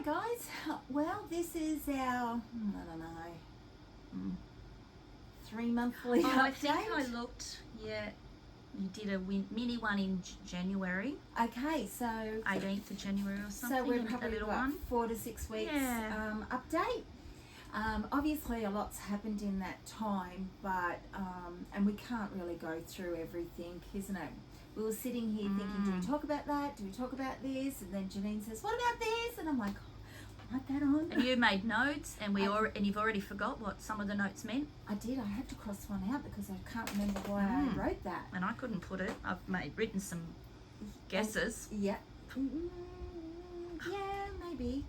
Hi guys. Well, this is our, I don't know, 3-monthly update. I think I looked, yeah, you did a mini one in January, Okay, so 18th of January or something. so we're a probably little what, one. 4 to 6 weeks Yeah. update. Obviously a lot's happened in that time, but and we can't really go through everything, isn't it? We were sitting here thinking, do we talk about that? Do we talk about this? And then Janine says, what about this? And I'm like, write that on. And you made notes, and and you've already forgot what some of the notes meant. I did. I had to cross one out because I can't remember why I wrote that. And I couldn't put it. I've written some guesses. Yeah. Yeah, maybe.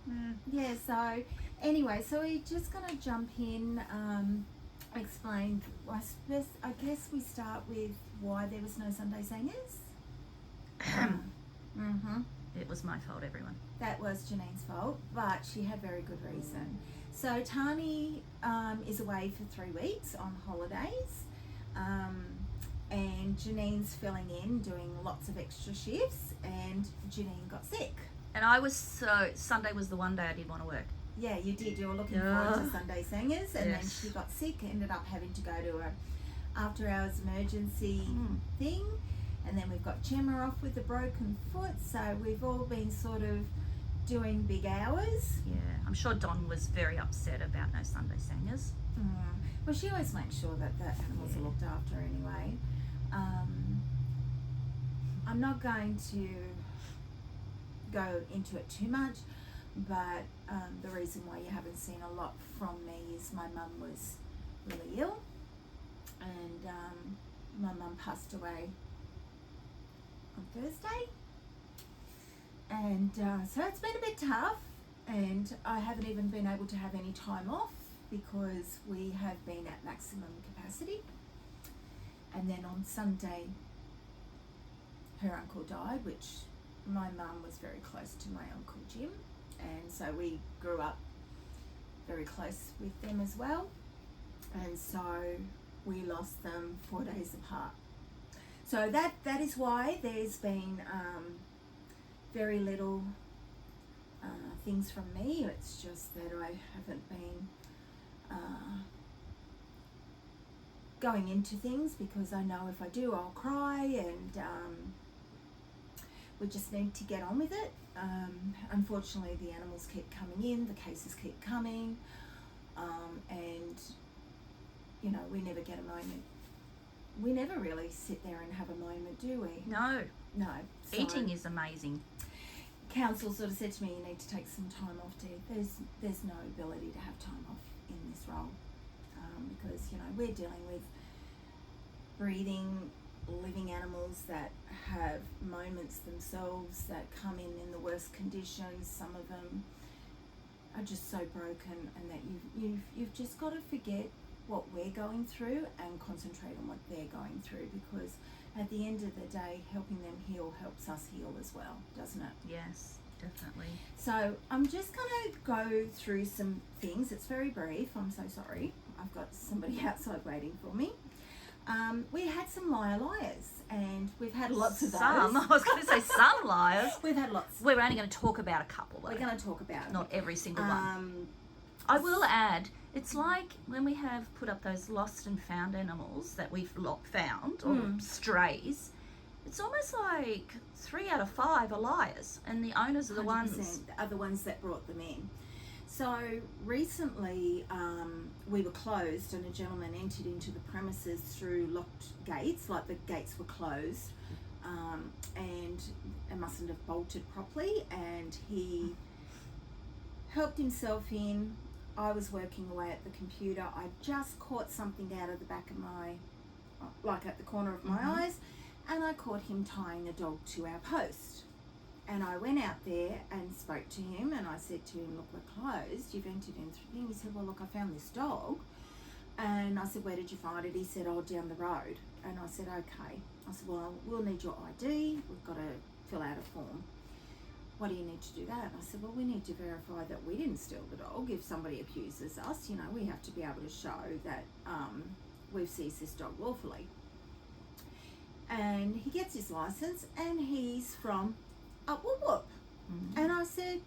Yeah, so anyway, so we're just going to jump in, explain. I guess we start with why there was no Sunday singers. It was my fault, everyone. That was Janine's fault, but she had very good reason. So Tani is away for 3 weeks on holidays, and Janine's filling in, doing lots of extra shifts, and Janine got sick. And Sunday was the one day I did want to work. Yeah, you did. You were looking forward to Sunday singers, and then she got sick, ended up having to go to a after-hours emergency thing. And then we've got Gemma off with a broken foot, so we've all been sort of doing big hours. Yeah, I'm sure Don was very upset about no Sunday singers. Well, she always makes sure that the animals are looked after anyway. I'm not going to go into it too much, but the reason why you haven't seen a lot from me is my mum was really ill, and my mum passed away on Thursday, and so it's been a bit tough, and I haven't even been able to have any time off because we have been at maximum capacity. And then on Sunday her uncle died, which my mum was very close to my Uncle Jim, and so we grew up very close with them as well, and so we lost them 4 days apart. So that is why there's been very little things from me. It's just that I haven't been going into things because I know if I do I'll cry, and we just need to get on with it. Unfortunately the animals keep coming in, the cases keep coming, and you know, we never get a moment. We never really sit there and have a moment, do we? No. So Eating is amazing. council sort of said to me, you need to take some time off, Dee. There's no ability to have time off in this role, because you know, we're dealing with breathing, living animals that have moments themselves, that come in the worst conditions. Some of them are just so broken, and that you've just got to forget what we're going through and concentrate on what they're going through, because at the end of the day, helping them heal helps us heal as well, doesn't it? Yes, definitely. So I'm just going to go through some things. It's very brief. I'm so sorry. I've got somebody outside waiting for me. We had some liars, and we've had lots of those. I was going to say some liars. We've had lots. We're only going to talk about a couple, though. We're going to talk about not every single one. I will add, it's like when we have put up those lost and found animals that we've found, or strays, it's almost like 3 out of 5 are liars, and the owners are the ones that brought them in. So recently we were closed, and a gentleman entered into the premises through locked gates, like the gates were closed, and it mustn't have bolted properly, and he helped himself in. I was working away at the computer. I just caught something out of the back of my, like at the corner of my eyes, and I caught him tying a dog to our post. And I went out there and spoke to him, and I said to him, look, we're closed. You've entered in through the thing. He said, well, look, I found this dog. And I said, where did you find it? He said, oh, down the road. And I said, okay. I said, well, we'll need your ID. We've got to fill out a form. What do you need to do that? And I said, well, we need to verify that we didn't steal the dog. If somebody accuses us, you know, we have to be able to show that we've seized this dog lawfully. And he gets his license, and he's from Up Whoop Whoop. And I said,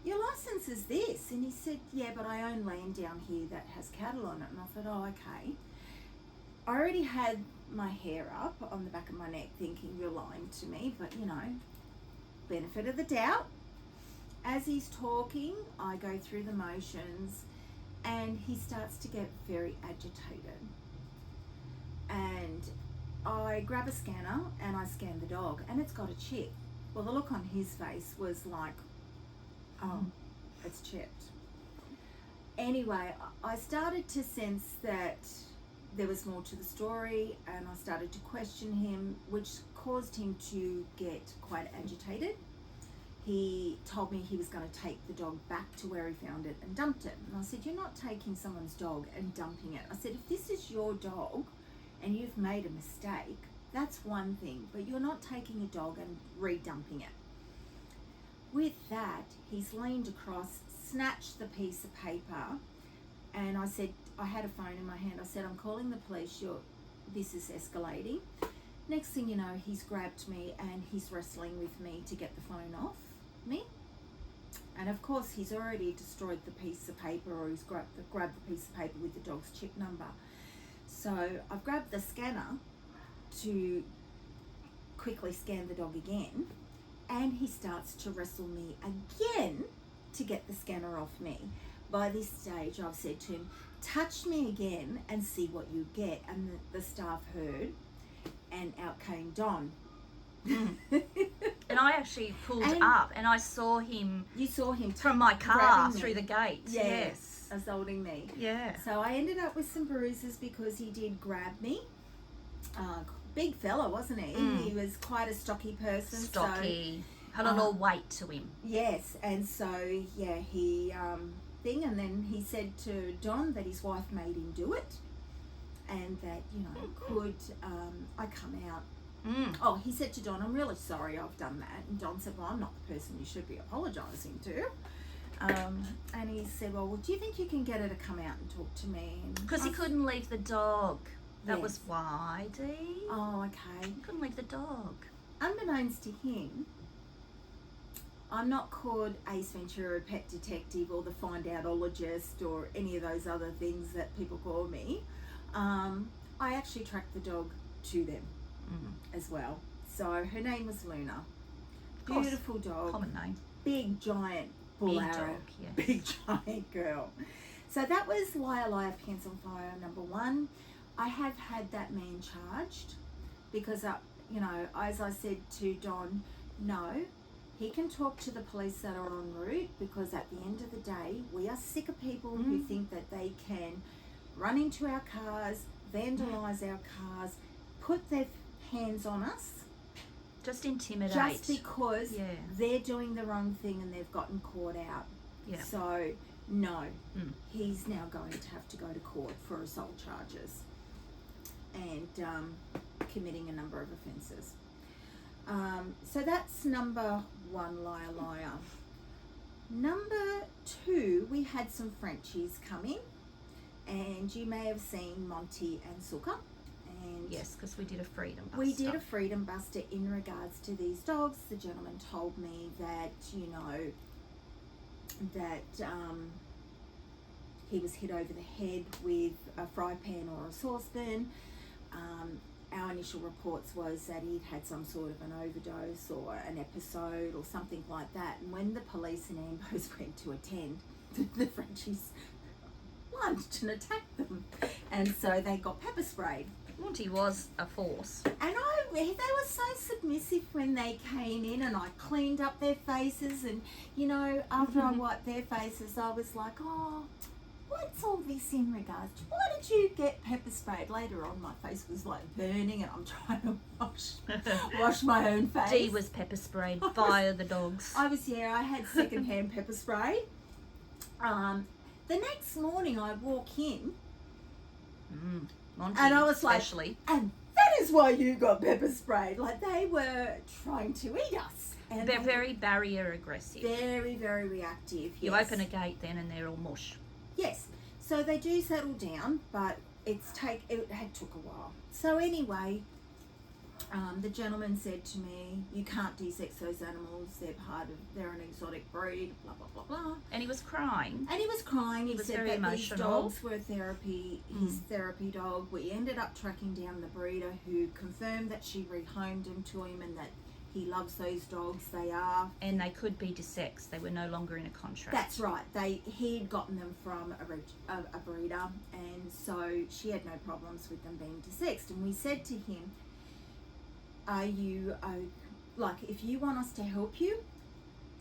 your license is this. And he said, yeah, but I own land down here that has cattle on it. And I thought, oh, okay. I already had my hair up on the back of my neck thinking you're lying to me, but you know, benefit of the doubt. As he's talking, I go through the motions and he starts to get very agitated. And I grab a scanner and I scan the dog and it's got a chip. Well, the look on his face was like, oh, it's chipped. Anyway, I started to sense that there was more to the story and I started to question him, which caused him to get quite agitated. He told me he was going to take the dog back to where he found it and dumped it. And I said, you're not taking someone's dog and dumping it. I said, if this is your dog and you've made a mistake, that's one thing, but you're not taking a dog and re-dumping it. With that, he's leaned across, snatched the piece of paper, and I said, I had a phone in my hand. I said, I'm calling the police. This is escalating. Next thing you know, he's grabbed me and he's wrestling with me to get the phone off me. And of course, he's already destroyed the piece of paper, or he's grabbed the piece of paper with the dog's chip number. So I've grabbed the scanner to quickly scan the dog again, and he starts to wrestle me again to get the scanner off me. By this stage, I've said to him, touch me again and see what you get. And the staff heard, and out came Don. And I actually pulled up and I saw him. You saw him from my car through the gate. Yes. Assaulting me. Yeah. So I ended up with some bruises because he did grab me. Big fella, wasn't he? He was quite a stocky person. Stocky. So, had a lot of weight to him. Yes. And so, yeah, he... and then he said to Don that his wife made him do it, and that, you know, could I come out? Oh, he said to Don, I'm really sorry I've done that. And Don said, well, I'm not the person you should be apologising to. And he said, well, do you think you can get her to come out and talk to me? Because he couldn't leave the dog. That was why, Dee. Oh, okay. He couldn't leave the dog. Unbeknownst to him, I'm not called Ace Ventura, pet detective, or the find outologist, or any of those other things that people call me. I actually tracked the dog to them as well. So her name was Luna. Beautiful dog. Common name. Big giant bull Big arrow. dog, yes. Big giant girl. So that was Liar Pants on Fire number 1. I have had that man charged because, you know, as I said to Don, no, he can talk to the police that are en route, because at the end of the day, we are sick of people who think that they can run into our cars, vandalise our cars, put their hands on us. Just intimidate. Just because they're doing the wrong thing and they've gotten caught out. Yeah. So, no, he's now going to have to go to court for assault charges and committing a number of offences. So that's number 1, liar. Number 2, we had some Frenchies coming, and you may have seen Monty and Sooka. And yes, because we did a freedom buster. We did a freedom buster in regards to these dogs. The gentleman told me that, you know, that he was hit over the head with a fry pan or a saucepan. Our initial reports was that he'd had some sort of an overdose or an episode or something like that. And when the police and ambos went to attend, the Frenchies lunged and attacked them. And so they got pepper sprayed. Monty was a force. And they were so submissive when they came in, and I cleaned up their faces. And, you know, after I wiped their faces, I was like, oh, what's all this in regards to? Why did you get pepper sprayed? Later on, my face was like burning, and I'm trying to wash my own face. Dee was pepper sprayed via the dogs. I had secondhand pepper spray. The next morning, I walk in, Monty, and I was especially. like, and that is why you got pepper sprayed. Like, they were trying to eat us. And they're very barrier aggressive. Very, very reactive. You yes. open a gate then and they're all mush. Yes. So they do settle down, but it took a while. So anyway, The gentleman said to me, "You can't de-sex those animals. They're an exotic breed." Blah blah blah blah. And he was crying. And he was crying. He was said very that emotional. these dogs were his therapy dog. We ended up tracking down the breeder, who confirmed that she rehomed them to him and that he loves those dogs. They are. And they could be de-sexed. They were no longer in a contract. That's right. He had gotten them from a breeder, and so she had no problems with them being de-sexed. And we said to him, if you want us to help you,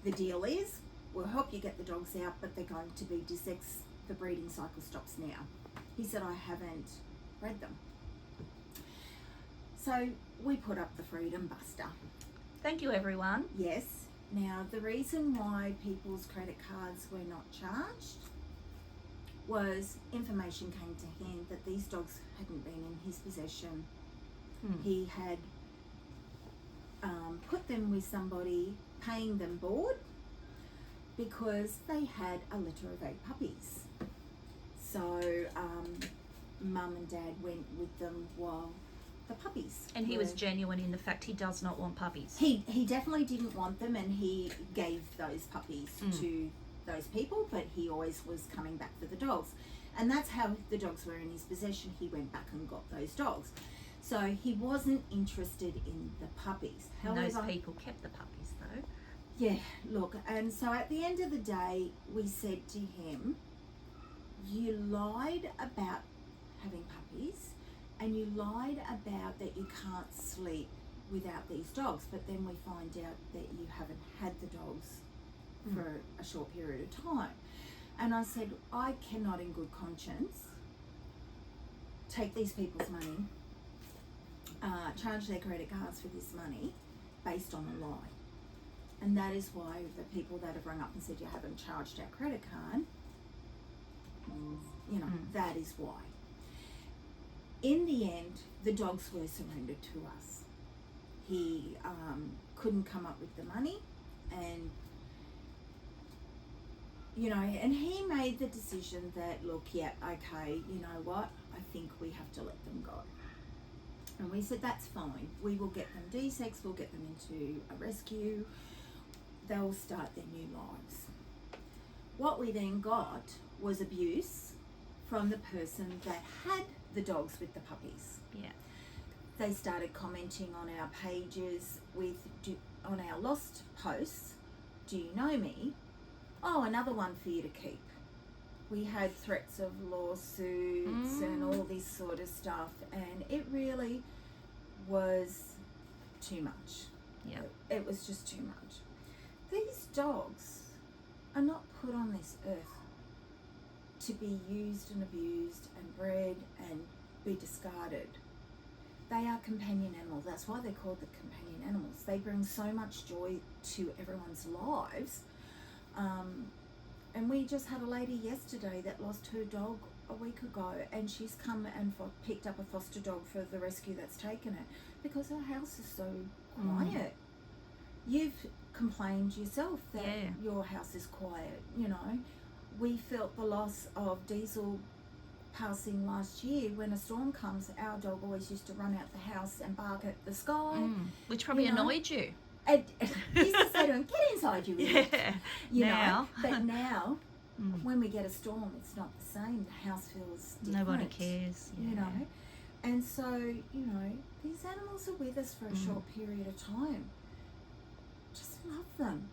the deal is we'll help you get the dogs out, but they're going to be de-sexed. The breeding cycle stops now. He said, I haven't bred them. So we put up the Freedom Buster. Thank you, everyone. Yes. Now, the reason why people's credit cards were not charged was information came to hand that these dogs hadn't been in his possession. He had put them with somebody, paying them board, because they had a litter of 8 puppies. So Mum and Dad went with them while the puppies. And he was genuine in the fact he does not want puppies. He definitely didn't want them, and he gave those puppies to those people, but he always was coming back for the dogs. And that's how the dogs were in his possession. He went back and got those dogs. So he wasn't interested in the puppies. And those people kept the puppies, though. Yeah, look, and so at the end of the day, we said to him, you lied about having puppies, and you lied about that you can't sleep without these dogs, but then we find out that you haven't had the dogs for a short period of time. And I said, I cannot in good conscience take these people's money, charge their credit cards for this money based on a lie. And that is why the people that have rung up and said you haven't charged our credit card, that is why. In the end, the dogs were surrendered to us. He couldn't come up with the money, and and he made the decision that, look, yeah, okay, you know what, I think we have to let them go. And we said, that's fine. We will get them de-sexed, we'll get them into a rescue. They'll start their new lives. What we then got was abuse from the person that had the dogs with the puppies. Yeah. They started commenting on our pages on our lost posts, do you know me? Oh, another one for you to keep. We had threats of lawsuits and all this sort of stuff, and it really was too much. Yeah. It was just too much. These dogs are not put on this earth to be used and abused and bred and be discarded. They are companion animals. That's why they're called the companion animals. They bring so much joy to everyone's lives. And we just had a lady yesterday that lost her dog a week ago, and she's come and picked up a foster dog for the rescue that's taken it because her house is so quiet. You've complained yourself that your house is quiet, We felt the loss of Diesel passing last year. When a storm comes, our dog always used to run out the house and bark at the sky. Which probably annoyed you. And he used to say to him, get inside, you idiot. Now. But now, when we get a storm, it's not the same. The house feels different. Nobody cares. Yeah. And so, these animals are with us for a short period of time. Just love them.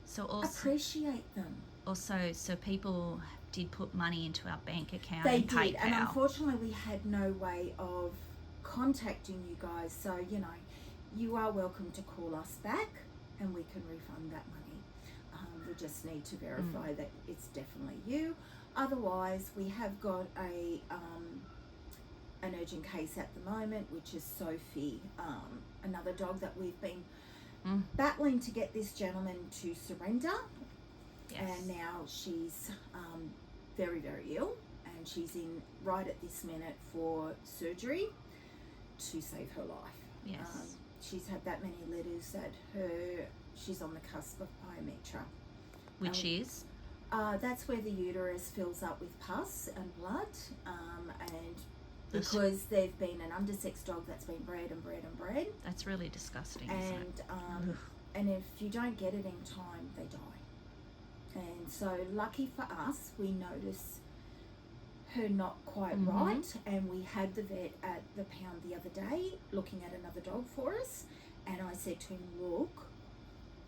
So also appreciate them. Also, so people did put money into our bank account. They and did, PayPal. and unfortunately, we had no way of contacting you guys. So you are welcome to call us back, and we can refund that money. We just need to verify that it's definitely you. Otherwise, we have got an urgent case at the moment, which is Sophie, another dog that we've been battling to get this gentleman to surrender. Yes. And now she's very, very ill, and she's in right at this minute for surgery to save her life. Yes. She's had that many letters that she's on the cusp of pyometra. Which is? That's where the uterus fills up with pus and blood, and because they've been an undersexed dog that's been bred and bred and bred. That's really disgusting, isn't it? And if you don't get it in time, they die. And so lucky for us, we noticed her not quite right, and we had the vet at the pound the other day looking at another dog for us, and I said to him, look,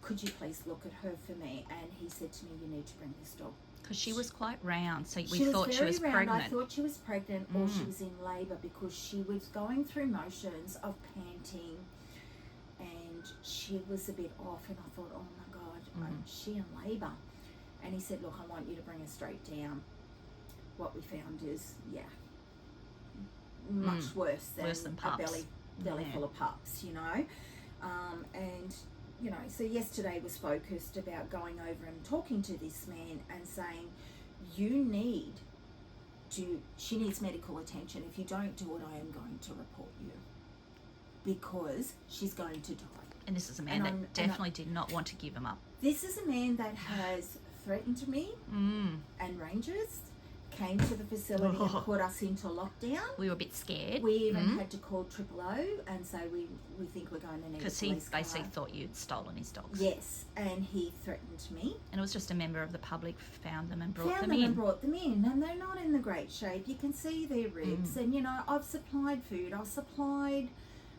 could you please look at her for me? And he said to me, you need to bring this dog. Because she was quite round, so we She thought was she was very round. pregnant. I thought she was pregnant or she was in labour, because she was going through motions of panting and she was a bit off, and I thought, oh my God, is she in labour? And he said, look, I want you to bring her straight down. What we found is, much worse than pups. A belly full of pups, you know. And, you know, so yesterday was focused about going over and talking to this man and saying, she needs medical attention. If you don't do it, I am going to report you, because she's going to die. And this is a man that definitely did not want to give him up. This is a man that has threatened me, and rangers came to the facility and put us into lockdown. We were a bit scared. We even had to call 000 and say we think we're going to need a police car. Because he basically thought you'd stolen his dogs. Yes, and he threatened me. And it was just a member of the public found them and brought them in. And they're not in the great shape. You can see their ribs. And, you know, I've supplied food. I've supplied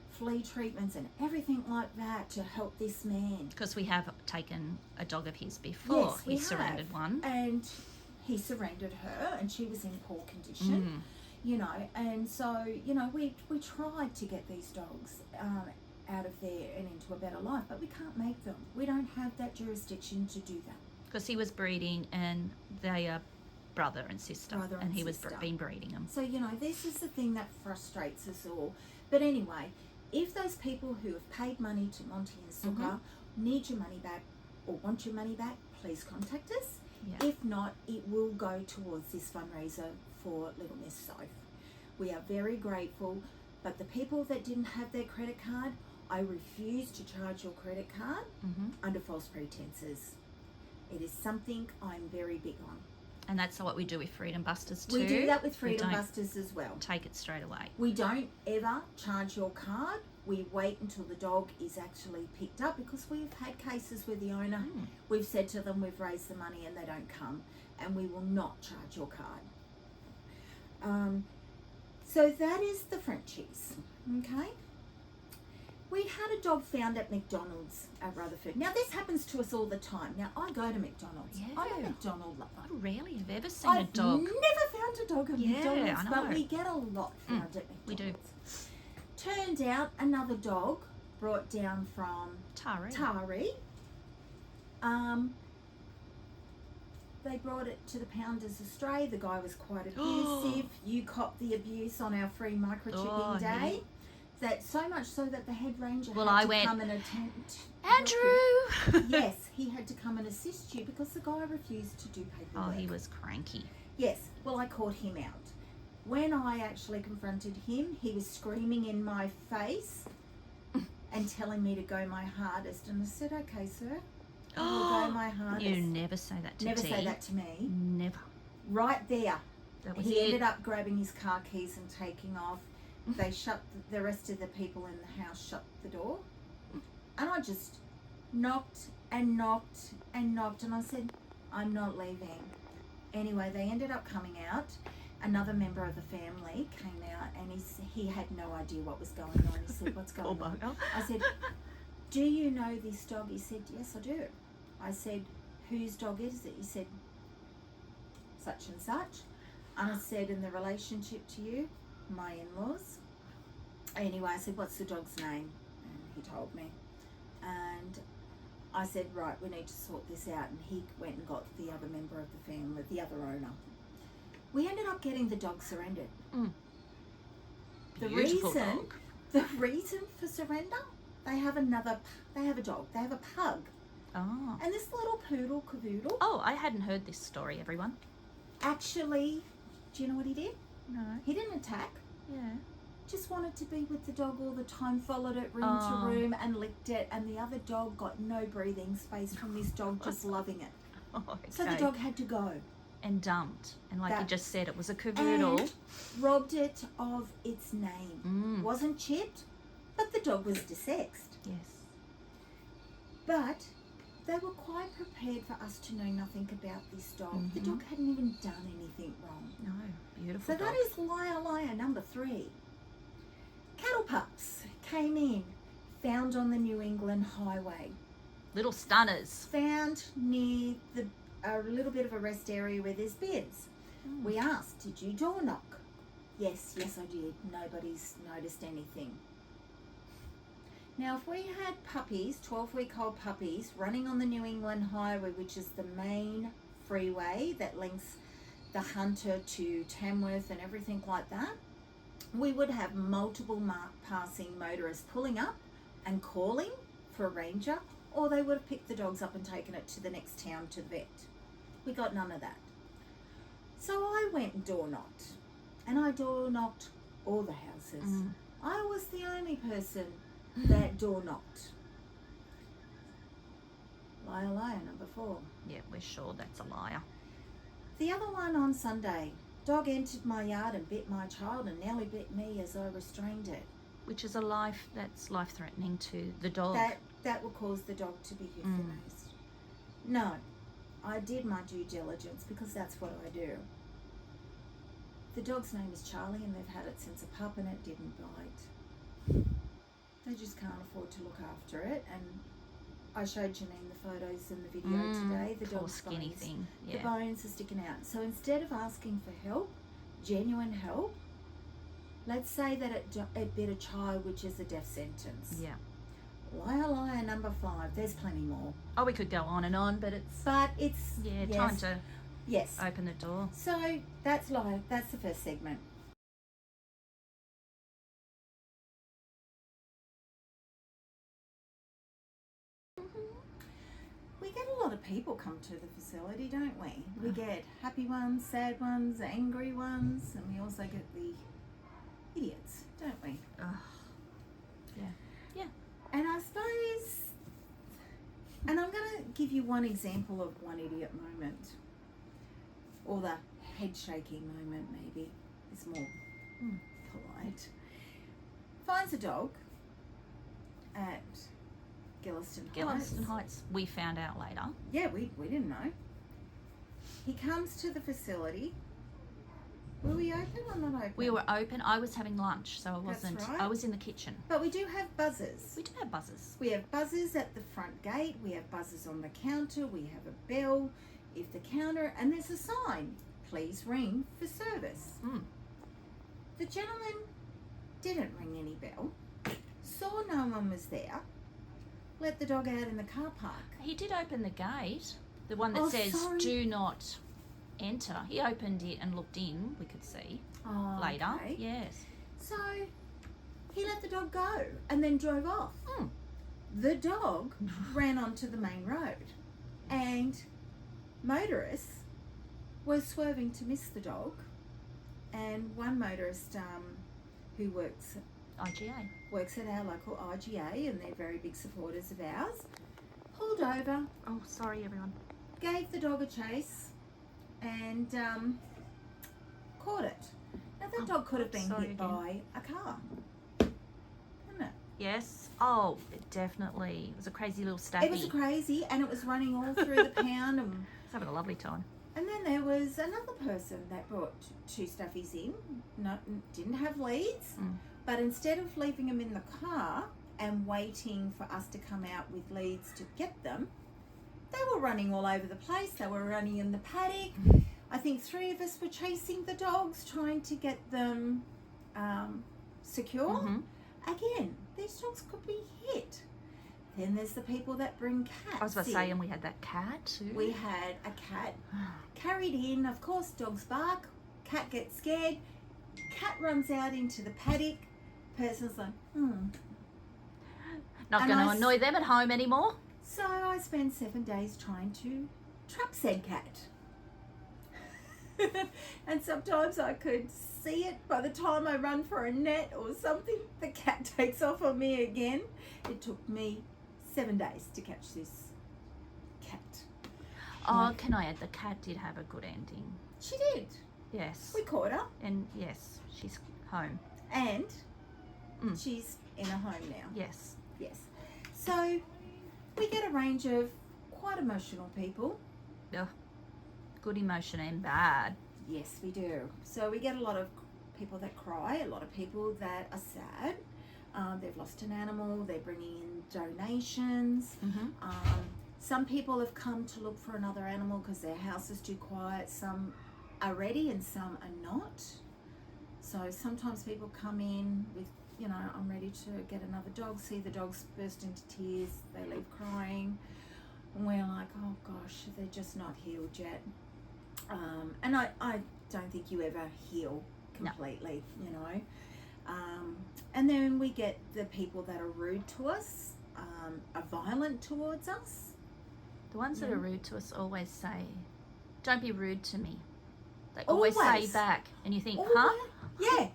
flea treatments and everything like that to help this man. Because we have taken a dog of his before. Yes, we surrendered one. And he surrendered her, and she was in poor condition, you know. And so, you know, we tried to get these dogs out of there and into a better life, but we can't make them. We don't have that jurisdiction to do that. Because he was breeding, and they are brother and sister. And he was been breeding them. So, you know, this is the thing that frustrates us all. But anyway, if those people who have paid money to Monty and Sooka need your money back or want your money back, please contact us. Yeah. If not, it will go towards this fundraiser for Little Miss Soph. We are very grateful, but the people that didn't have their credit card, I refuse to charge your credit card under false pretenses. It is something I'm very big on. And that's what we do with Freedom Busters too. We do that with Freedom Busters as well. Take it straight away. We don't ever charge your card. We wait until the dog is actually picked up, because we've had cases where the owner, we've said to them, we've raised the money and they don't come, and we will not charge your card. So that is the Frenchies, okay? We had a dog found at McDonald's at Rutherford. Now, this happens to us all the time. Now, I go to McDonald's. Yeah. I'm a McDonald lover. I rarely have ever seen a dog. I've never found a dog at McDonald's, I know. but we get a lot found at McDonald's. We do. Turned out another dog brought down from Tari. They brought it to the pound as a stray. The guy was quite abusive. You copped the abuse on our free microchipping day. That so much so that the head ranger had to come and attend. Andrew! Yes, he had to come and assist you because the guy refused to do paperwork. Oh, he was cranky. Yes, well, I caught him out. When I actually confronted him, he was screaming in my face and telling me to go my hardest. And I said, okay, sir, I will go my hardest. You never say that to Never say that to me. Never. Right there. That was he ended up grabbing his car keys and taking off. They shut, the rest of the people in the house shut the door. And I just knocked and knocked and knocked. And I said, I'm not leaving. Anyway, they ended up coming out. Another member of the family came out, and he had no idea what was going on. He said, what's going on? I said, do you know this dog? He said, yes, I do. I said, whose dog is it? He said, such and such. And I said, in the relationship to you? My in-laws. Anyway, I said, what's the dog's name? And he told me. And I said, right, we need to sort this out. And he went and got the other member of the family, the other owner. We ended up getting the dog surrendered. The reason for surrender, they have a dog. They have a pug. Oh. And this little poodle cavoodle. Oh, I hadn't heard this story, everyone. Actually, do you know what he did? No. He didn't attack. Yeah. Just wanted to be with the dog all the time, followed it room to room and licked it, and the other dog got no breathing space from this dog just loving it. Oh, okay. So the dog had to go. and dumped. And like you That- just said, it was a cavoodle. And robbed it of its name. Wasn't chipped, but the dog was desexed. Yes. But they were quite prepared for us to know nothing about this dog. The dog hadn't even done anything wrong. No, beautiful So dog. that is liar number 3. Cattle pups came in, found on the New England highway, Little stunners. found near a little bit of a rest area where there's beds. We asked, did you door knock? Yes, I did. Nobody's noticed anything. Now, if we had puppies, 12-week-old puppies, running on the New England Highway, which is the main freeway that links the Hunter to Tamworth and everything like that, we would have multiple passing motorists pulling up and calling for a ranger, or they would have picked the dogs up and taken it to the next town to the vet. We got none of that. So I went and door knocked, and I door knocked all the houses. I was the only person that door knocked. Liar number 4. Yeah, we're sure that's a liar. The other one on Sunday, dog entered my yard and bit my child and nearly bit me as I restrained it. Which is that's life-threatening to the dog. That will cause the dog to be euthanized. No, I did my due diligence because that's what I do. The dog's name is Charlie and they've had it since a pup and it didn't bite. They just can't afford to look after it, and I showed Janine the photos in the video today. The poor dog's skinny bones, thing. the Yeah. bones are sticking out. So instead of asking for help, genuine help, let's say that it bit a child, which is a death sentence. Yeah. Liar number 5. There's plenty more. Oh, we could go on and on, but it's Yes, time to yes. open the door. So that's liar. That's the first segment. We get a lot of people come to the facility, don't we? We get happy ones, sad ones, angry ones, and we also get the idiots, don't we? Yeah. And I suppose, and I'm going to give you one example of one idiot moment, or the head shaking moment maybe is more polite. Finds a dog at Gilliston Heights, we found out later. Yeah, we didn't know. He comes to the facility. Were we open or not open? We were open. I was having lunch, so I That's wasn't. right. I was in the kitchen. But we do have buzzers. We do have buzzers. We have buzzers at the front gate. We have buzzers on the counter. We have a bell if the counter, and there's a sign, please ring for service. The gentleman didn't ring any bell, saw no one was there, let the dog out in the car park. He did open the gate, the one that Oh, says sorry. "Do not enter." He opened it and looked in. We could see later. Okay. Yes. So he let the dog go and then drove off. The dog ran onto the main road, and motorists were swerving to miss the dog. And one motorist who works IGA. at our local IGA, and they're very big supporters of ours, pulled over, Oh, sorry, everyone. gave the dog a chase, and caught it. Now that dog could have been sorry hit again. by a car, couldn't it? Yes. Oh, it definitely. It was a crazy little staffy. It was crazy, and it was running all through the pound. It's having a lovely time. And then there was another person that brought 2 stuffies in, didn't have leads, but instead of leaving them in the car and waiting for us to come out with leads to get them, they were running all over the place. They were running in the paddock. I think 3 of us were chasing the dogs, trying to get them secure. Again, these dogs could be hit. Then there's the people that bring cats. I was about to in. say, and we had that cat too. We had a cat carried in. Of course, dogs bark. Cat gets scared. Cat runs out into the paddock. Person's like, Not And going to I s- annoy them at home anymore. So I spent 7 days trying to trap said cat. And sometimes I could see it by the time I run for a net or something. The cat takes off on me again. It took me 7 days to catch this cat. Oh, can I add, the cat did have a good ending. She did. Yes. We caught her. And yes, she's home. And she's in a home now. Yes. Yes. So we get a range of quite emotional people. Ugh. Good emotion and bad. Yes, we do. So we get a lot of people that cry, a lot of people that are sad. They've lost an animal, they're bringing in donations. Some people have come to look for another animal because their house is too quiet. Some are ready and some are not. So sometimes people come in with, you know, I'm ready to get another dog, see the dogs burst into tears, they leave crying. And we're like, oh gosh, they're just not healed yet. And I don't think you ever heal completely, you know. And then we get the people that are rude to us, are violent towards us. The ones that are rude to us always say, don't be rude to me. They always say back. And you think, huh? Yeah.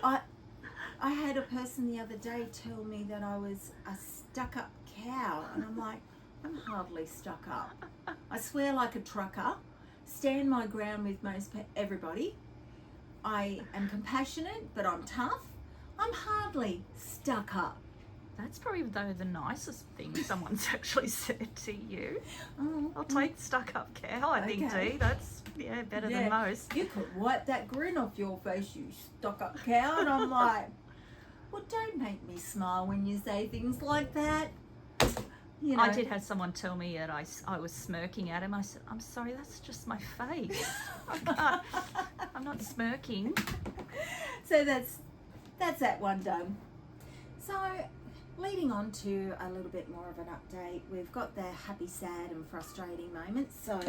I had a person the other day tell me that I was a stuck-up cow. And I'm like, I'm hardly stuck up. I swear like a trucker, stand my ground with most everybody. I am compassionate, but I'm tough. I'm hardly stuck up. That's probably the nicest thing someone's actually said to you. Oh, I'll take stuck up cow, I think, Dee. That's, better than most. You could wipe that grin off your face, you stuck up cow. And I'm like, well, don't make me smile when you say things like that. You know. I did have someone tell me that I was smirking at him. I said, I'm sorry, that's just my face. I'm not smirking. So that's that one done. So leading on to a little bit more of an update, we've got the happy, sad and frustrating moments. So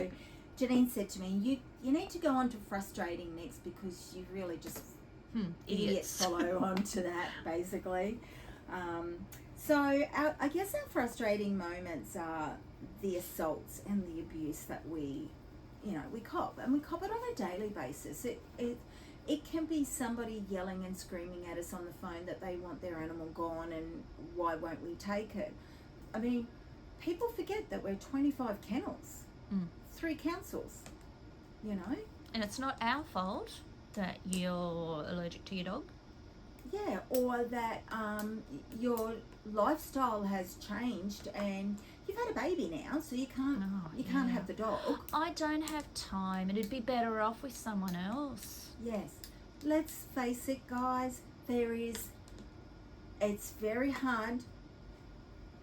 Janine said to me, you need to go on to frustrating next because you really just idiots follow on to that basically. So I guess our frustrating moments are the assaults and the abuse that we cop, and we cop it on a daily basis. It can be somebody yelling and screaming at us on the phone that they want their animal gone and why won't we take it? I mean, people forget that we're 25 kennels, 3 councils, you know? And it's not our fault that you're allergic to your dog. Yeah, or that your lifestyle has changed and you've had a baby now, so you can't have the dog. I don't have time. It'd be better off with someone else. Yes, let's face it, guys. It's very hard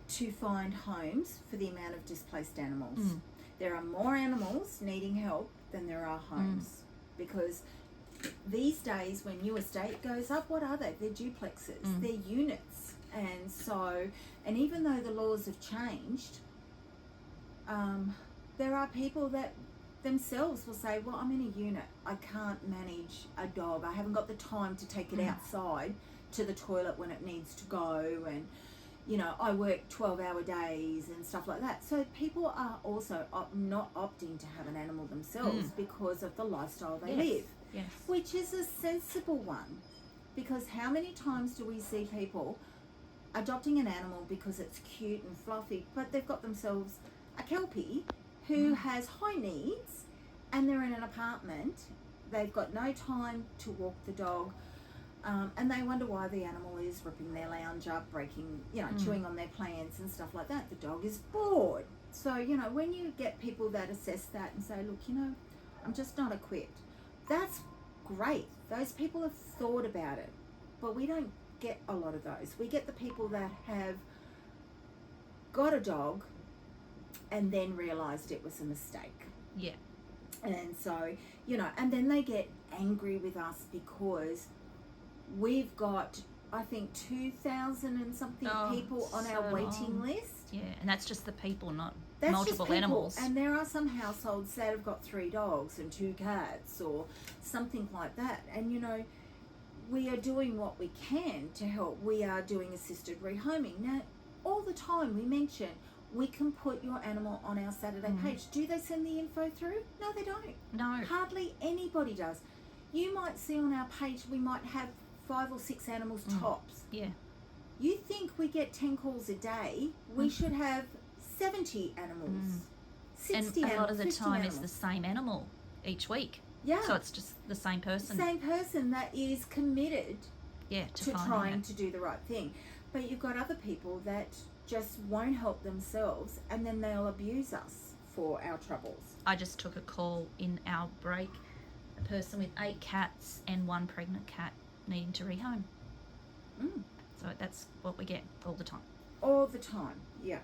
to find homes for the amount of displaced animals. There are more animals needing help than there are homes because these days when new estate goes up, what are they? They're duplexes, they're units. And so, and even though the laws have changed, there are people that themselves will say, well, I'm in a unit, I can't manage a dog, I haven't got the time to take it outside to the toilet when it needs to go, and you know, I work 12-hour days and stuff like that. So people are also not opting to have an animal themselves because of the lifestyle they live. Yes. Which is a sensible one, because how many times do we see people adopting an animal because it's cute and fluffy, but they've got themselves a Kelpie who has high needs and they're in an apartment, they've got no time to walk the dog, and they wonder why the animal is ripping their lounge up, breaking, chewing on their plants and stuff like that. The dog is bored. So, when you get people that assess that and say, look, I'm just not equipped, that's great. Those people have thought about it, but we don't get a lot of those. We get the people that have got a dog and then realised it was a mistake. Yeah. And so, and then they get angry with us because we've got, I think, 2,000 and something people on our waiting list. Yeah, and that's just the people, not That's multiple just people. animals. And there are some households that have got 3 dogs and 2 cats or something like that. And, we are doing what we can to help. We are doing assisted rehoming. Now, all the time we mention we can put your animal on our Saturday page. Do they send the info through? No, they don't. No. Hardly anybody does. You might see on our page we might have 5 or 6 animals tops. Yeah. You think we get 10 calls a day, we should have 70 animals 60 And a lot of the 50 time animals. it's the same animal each week. Yeah. So it's just the same person. Same person that is committed to to finding trying it. to do the right thing. But you've got other people that just won't help themselves, and then they'll abuse us for our troubles. I just took a call in our break, a person with 8 cats and 1 pregnant cat needing to rehome. So that's what we get all the time. All the time, yeah.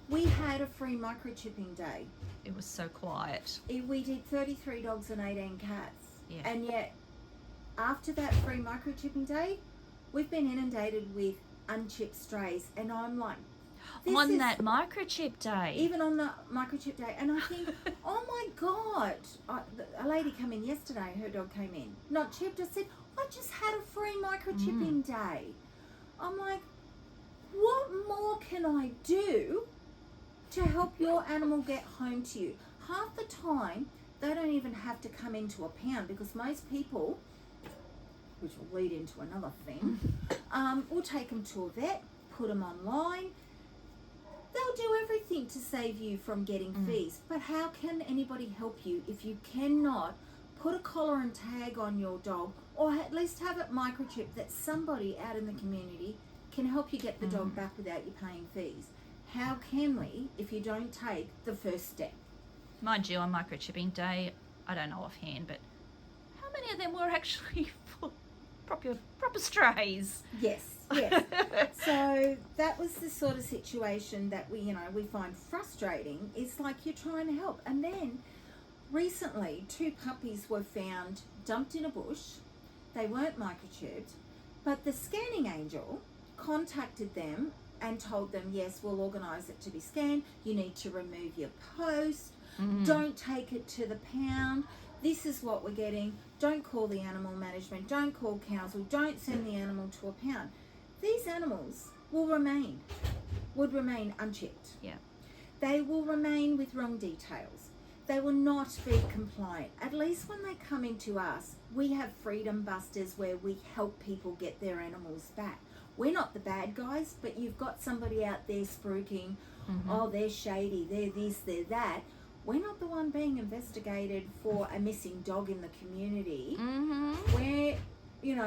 We had a free microchipping day. It was so quiet. We did 33 dogs and 18 cats. Yeah. And yet, after that free microchipping day, we've been inundated with unchipped strays. And I'm like, On that microchip day. even on the microchip day, and I think, oh my God, a lady came in yesterday, her dog came in, not chipped. I said, I just had a free microchipping day. I'm like, what more can I do to help your animal get home to you? Half the time, they don't even have to come into a pound, because most people, which will lead into another thing, will take them to a vet, put them online. They'll do everything to save you from getting fees. But how can anybody help you if you cannot put a collar and tag on your dog, or at least have it microchipped that somebody out in the community can help you get the dog back without you paying fees? How can we if you don't take the first step? Mind you, on microchipping day, I don't know offhand, but how many of them were actually for proper strays? Yes. So that was the sort of situation that we find frustrating. It's like you're trying to help. And then recently 2 puppies were found dumped in a bush. They weren't microchipped, but the scanning angel contacted them and told them, yes, we'll organise it to be scanned. You need to remove your post. Don't take it to the pound. This is what we're getting. Don't call the animal management. Don't call council. Don't send the animal to a pound. These animals would remain unchipped. Yeah. They will remain with wrong details. They will not be compliant. At least when they come into us, we have freedom busters where we help people get their animals back. We're not the bad guys, but you've got somebody out there spruiking, oh, they're shady, they're this, they're that. We're not the one being investigated for a missing dog in the community, where,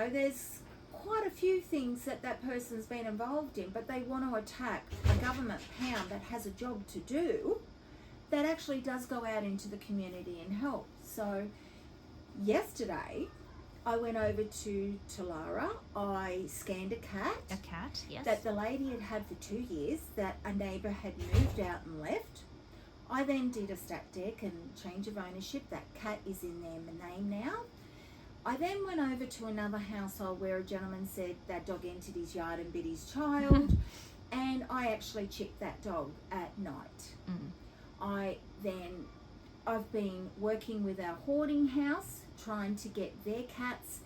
there's quite a few things that person's been involved in, but they want to attack a government pound that has a job to do, that actually does go out into the community and help. So yesterday, I went over to Talara. I scanned a cat. A cat, yes. That the lady had for 2 years, that a neighbour had moved out and left. I then did a stat dec and change of ownership. That cat is in their name now. I then went over to another household where a gentleman said that dog entered his yard and bit his child, and I actually chipped that dog at night. I've been working with our hoarding house, trying to get their cats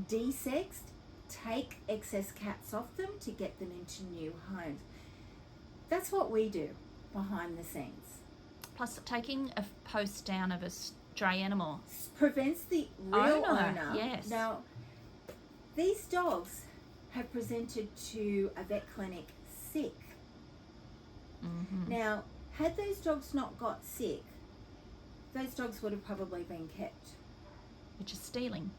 de-sexed, take excess cats off them to get them into new homes. That's what we do behind the scenes. Plus, taking a post down of a stray animal Prevents the real owner. Yes. Now, these dogs have presented to a vet clinic sick. Now, had those dogs not got sick, those dogs would have probably been kept. Which is stealing.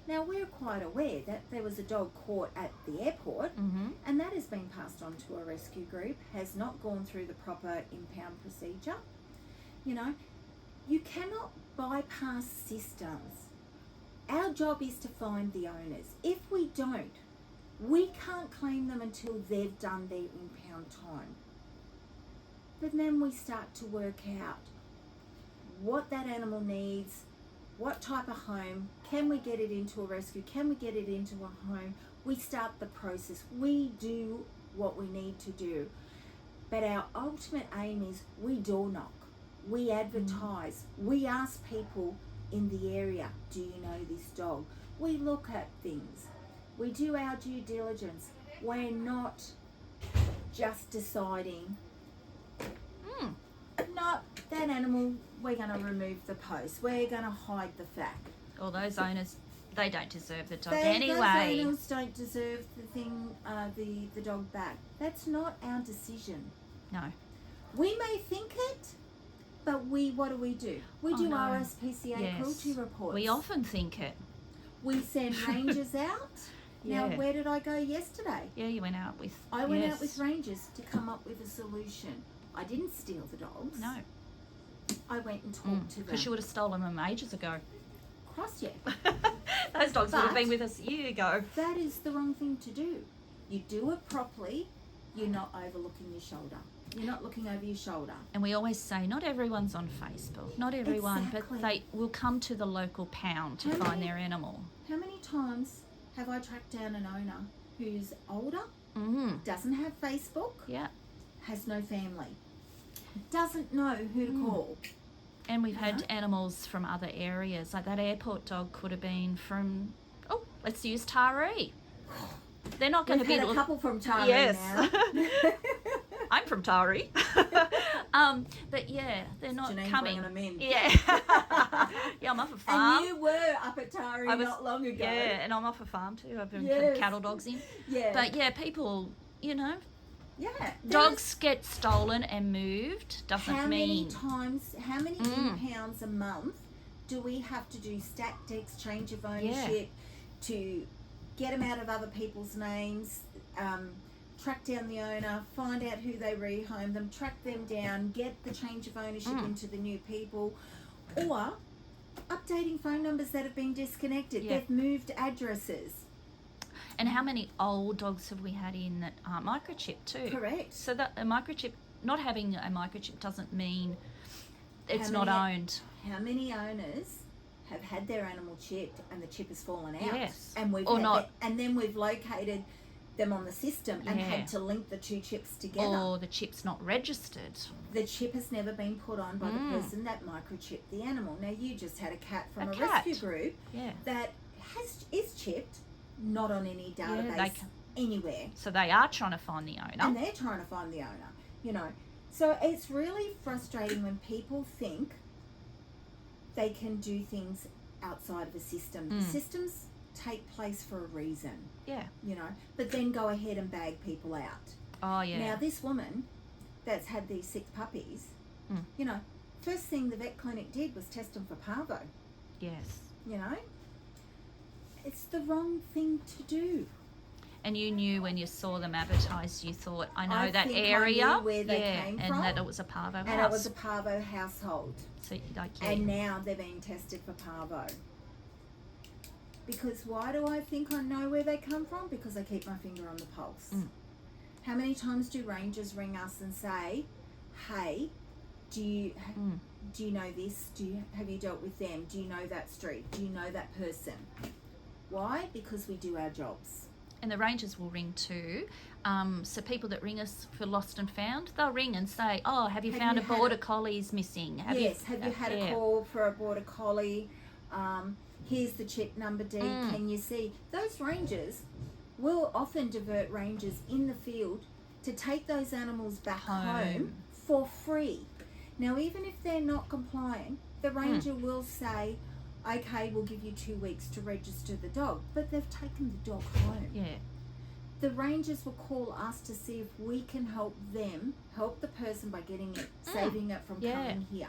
Now, we're quite aware that there was a dog caught at the airport, and that has been passed on to a rescue group, has not gone through the proper impound procedure. You cannot bypass systems. Our job is to find the owners. If we don't, we can't claim them until they've done their impound time. But then we start to work out what that animal needs, what type of home, can we get it into a rescue, can we get it into a home? We start the process. We do what we need to do. But our ultimate aim is we door knock, we advertise, we ask people in the area, do you know this dog? We look at things. We do our due diligence. We're not just deciding, no, that animal, we're going to remove the post. We're going to hide the fact. Or those owners, they don't deserve the dog Those anyway. owners don't deserve the dog back. That's not our decision. No. We may think it, but what do? We do no. RSPCA Yes. cruelty reports. We often think it. We send rangers out. Now, Yeah. where did I go yesterday? Yeah, you went out with... I went out with rangers to come up with a solution. I didn't steal the dogs. No. I went and talked to them. Because you would have stolen them ages ago. Cross you. Those dogs would have But- been with us a year ago. That is the wrong thing to do. You do it properly. You're not overlooking your shoulder. You're not looking over your shoulder. And we always say, not everyone's on Facebook. Not everyone, Exactly. but they will come to the local pound to How find many- their animal. How many times have I tracked down an owner who's older, Mm. doesn't have Facebook, Yeah. has no family, doesn't know who to call? And we've had animals from other areas. Like that airport dog could have been from, let's use Taree. They're not going We've to be... had a couple from Taree Yes. now. I'm from Taree. But yeah, they're not Janine's coming. bringing them in. Yeah. Yeah, I'm off a farm. And you were up at Taree not long ago. Yeah, and I'm off a farm too. I've been Yes. putting cattle dogs in. Yeah. But yeah, people, yeah. dogs get stolen and moved. Doesn't How mean... how many impounds a month do we have to do stacked exchange of ownership to get them out of other people's names, track down the owner, find out who they rehome them, track them down, get the change of ownership into the new people, or updating phone numbers that have been disconnected. Yeah. They've moved addresses. And how many old dogs have we had in that aren't microchipped too? Correct. So that a microchip, not having a microchip doesn't mean it's How not many- owned. How many owners have had their animal chipped and the chip has fallen out? Yes. And we've Or had not. and then we've located them on the system and Yeah. had to link the two chips together. Or the chip's not registered. The chip has never been put on by the person that microchipped the animal. Now you just had a cat from a cat. rescue group Yeah. that is chipped, not on any database they can- anywhere. So they are trying to find the owner. And they're trying to find the owner, So it's really frustrating when people think they can do things outside of a system. The systems take place for a reason, Yeah. but then go ahead and bag people out. Oh, yeah. Now, this woman that's had these 6 puppies, first thing the vet clinic did was test them for parvo, Yes. It's the wrong thing to do. And you knew when you saw them advertised, you thought, I know I that think I area. knew where they came and from. that it was a parvo house. And it was a parvo household. So, like, And now they're being tested for parvo. Because why do I think I know where they come from? Because I keep my finger on the pulse. How many times do rangers ring us and say, hey, do you know this? Have you dealt with them? Do you know that street? Do you know that person? Why? Because we do our jobs. And the rangers will ring too. So people that ring us for lost and found, they'll ring and say, oh, have you found you a had border collie's missing? Have you had a call for a border collie? Here's the chip number D. Can you see? Those rangers will often divert rangers in the field to take those animals back home for free. Now, even if they're not complying, the ranger will say, okay, we'll give you 2 weeks to register the dog, but they've taken the dog home. Yeah. The rangers will call us to see if we can help the person by getting it, saving it from coming here.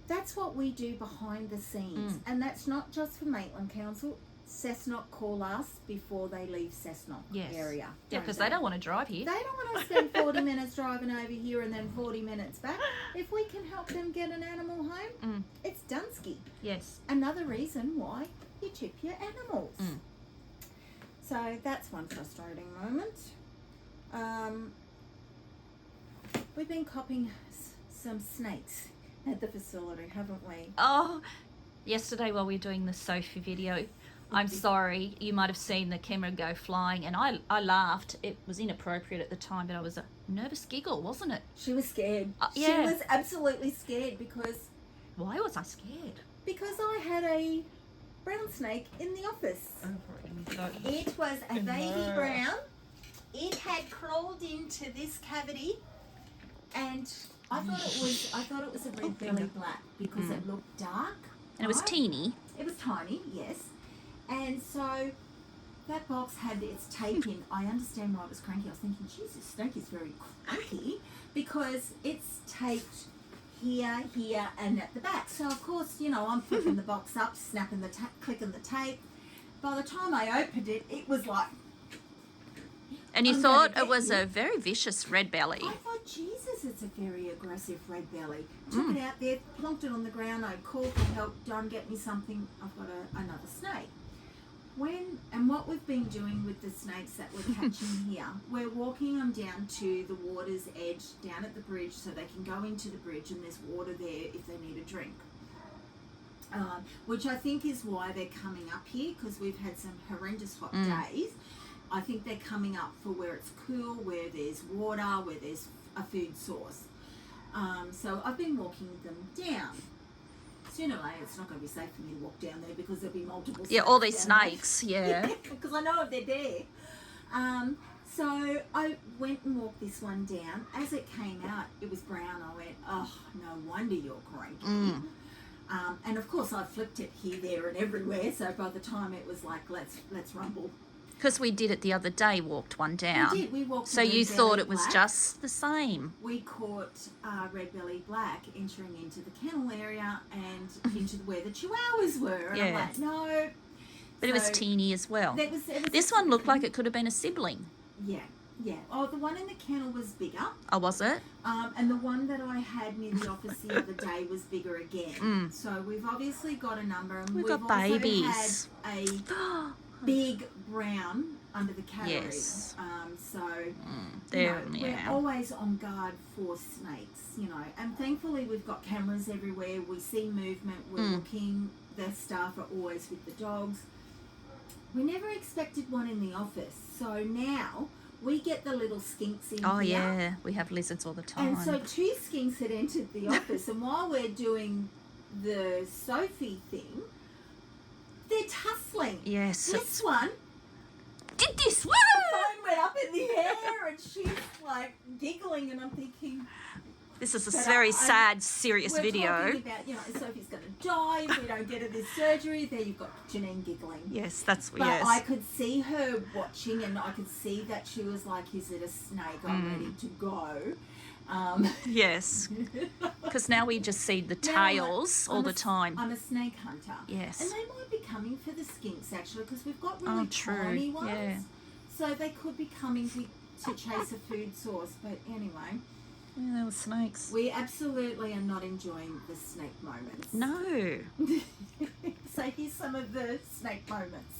That's what we do behind the scenes. And that's not just for Maitland Council. Cessnock call us before they leave Cessnock area. Yeah, because they don't want to drive here. They don't want to spend 40 minutes driving over here and then 40 minutes back. If we can help them get an animal home, it's Dunsky. Yes. Another reason why you chip your animals. So that's one frustrating moment. We've been copping some snakes at the facility, haven't we? Oh, yesterday while we were doing the Sophie video, I'm sorry, you might have seen the camera go flying, and I laughed. It was inappropriate at the time, but I was a nervous giggle, wasn't it? She was scared. Yeah. She was absolutely scared because Why was I scared? I had a brown snake in the office. It was a baby brown. It had crawled into this cavity, and I thought it was a red belly black because it looked dark. And it was right? teeny. It was tiny, yes. And so that box had its tape in. I understand why it was cranky. I was thinking, Jesus, this snake is very cranky because it's taped here, here, and at the back. So of course, you know, I'm flipping the box up, snapping the clicking the tape. By the time I opened it, it was like. And you thought it was a very vicious red belly. I thought, Jesus, it's a very aggressive red belly. Took it out there, plonked it on the ground. I called for help. John, get me something. I've got another snake. What we've been doing with the snakes that we're catching here, we're walking them down to the water's edge, down at the bridge, so they can go into the bridge and there's water there if they need a drink. Which I think is why they're coming up here, because we've had some horrendous hot days. I think they're coming up for where it's cool, where there's water, where there's a food source. So I've been walking them down. Sooner or later, it's not going to be safe for me to walk down there because there'll be multiple snakes. Yeah, all these snakes, yeah. Because I know if they're there. So I went and walked this one down. As it came out, it was brown. I went, oh, no wonder you're cranky. And of course, I flipped it here, there, and everywhere. So by the time it was like, let's rumble. Because we did it the other day, walked one down. We did. We walked. So you thought it was just the same. We caught red belly black entering into the kennel area and into where the chihuahuas were. And I'm like, no. But it was teeny as well. It was this one looked like it could have been a sibling. Yeah. Yeah. Oh, the one in the kennel was bigger. Oh, was it? And the one that I had near the office the other day was bigger again. So we've obviously got a number. And we've got babies. Also had a big brown under the cattery. Yes. We're always on guard for snakes, you know. And thankfully we've got cameras everywhere. We see movement. We're looking. The staff are always with the dogs. We never expected one in the office. So now we get the little skinks in here. Oh, yeah. We have lizards all the time. And so 2 skinks had entered the office. And while we're doing the Sophie thing, they're tussling. Yes. This one did this. Woo! The phone went up in the air and she's like giggling and I'm thinking... This is a very sad, serious video. We're talking about, you know, Sophie's going to die if we don't get her this surgery. There you've got Janine giggling. Yes, that's... But I could see her watching and I could see that she was like, is it a snake? I'm ready to go. Yes. Because now we just see the tails all the time. I'm a snake hunter. Yes. And they might be coming for the skinks actually because we've got really tiny ones. Yeah. So they could be coming to chase a food source. But anyway... Yeah, they were snakes. We absolutely are not enjoying the snake moments. No. So here's some of the snake moments.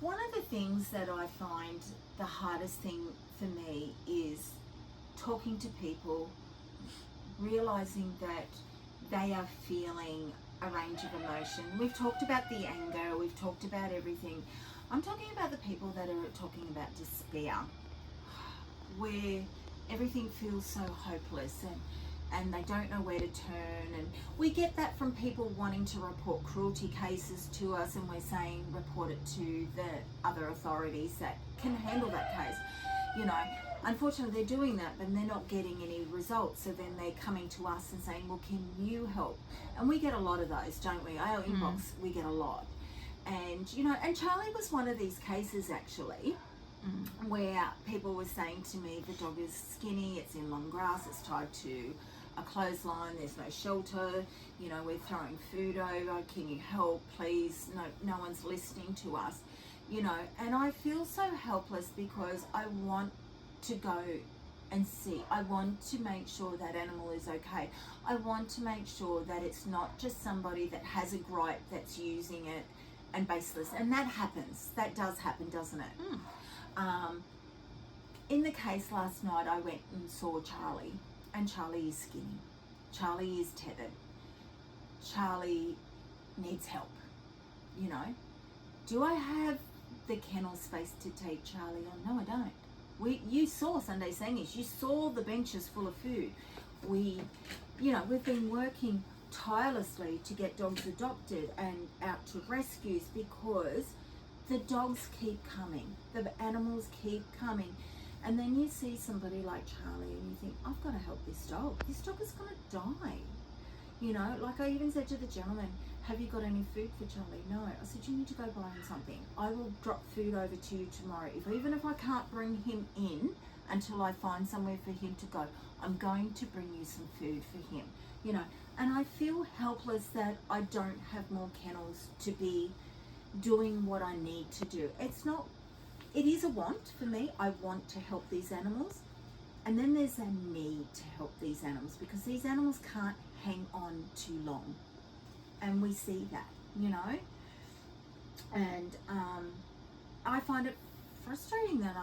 One of the things that I find the hardest thing for me is talking to people, realizing that they are feeling a range of emotion. We've talked about the anger, we've talked about everything. I'm talking about the people that are talking about despair, where everything feels so hopeless and they don't know where to turn. And we get that from people wanting to report cruelty cases to us and we're saying report it to the other authorities that can handle that case. You know, unfortunately they're doing that but they're not getting any results, so then they're coming to us and saying, well, can you help? And we get a lot of those, don't we? Our inbox, we get a lot. And, you know, and Charlie was one of these cases actually, where people were saying to me, the dog is skinny, it's in long grass, it's tied to a clothesline, there's no shelter, you know, we're throwing food over, can you help, please? No one's listening to us, you know. And I feel so helpless because I want to go and see. I want to make sure that animal is okay. I want to make sure that it's not just somebody that has a gripe that's using it and baseless. And that happens. That does happen, doesn't it? In the case last night, I went and saw Charlie. And Charlie is skinny. Charlie is tethered. Charlie needs help, you know. Do I have the kennel space to take Charlie on? No, I don't. You saw Sunday Sangies. You saw the benches full of food. We you know, we've been working tirelessly to get dogs adopted and out to rescues because the dogs keep coming, the animals keep coming. And then you see somebody like Charlie and you think, I've got to help this dog. This dog is going to die. You know, like I even said to the gentleman, have you got any food for Charlie? No. I said, you need to go buy him something. I will drop food over to you tomorrow. Even if I can't bring him in until I find somewhere for him to go, I'm going to bring you some food for him. You know, and I feel helpless that I don't have more kennels to be doing what I need to do. It is a want for me. I want to help these animals. And then there's a need to help these animals because these animals can't hang on too long. And we see that, you know. And I find it frustrating that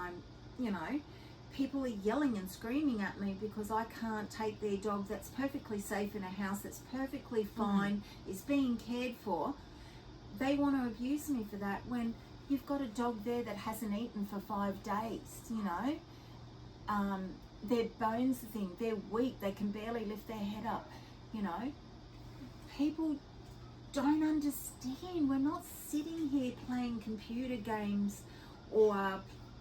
people are yelling and screaming at me because I can't take their dog that's perfectly safe in a house, that's perfectly fine, is being cared for. They want to abuse me for that when you've got a dog there that hasn't eaten for 5 days, you know. Their bones are thin, they're weak, they can barely lift their head up, you know. People don't understand. We're not sitting here playing computer games or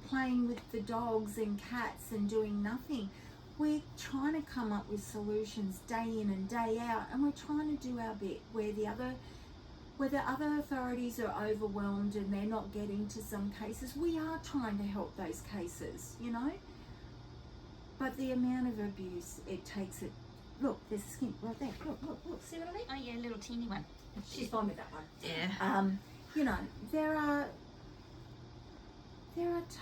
playing with the dogs and cats and doing nothing. We're trying to come up with solutions day in and day out, and we're trying to do our bit where the other authorities are overwhelmed and they're not getting to some cases. We are trying to help those cases, you know. But the amount of abuse it takes it. Look, there's a skin right there. Look. See what I mean? Oh yeah, little teeny one. She's fine with that one. Yeah. You know, there are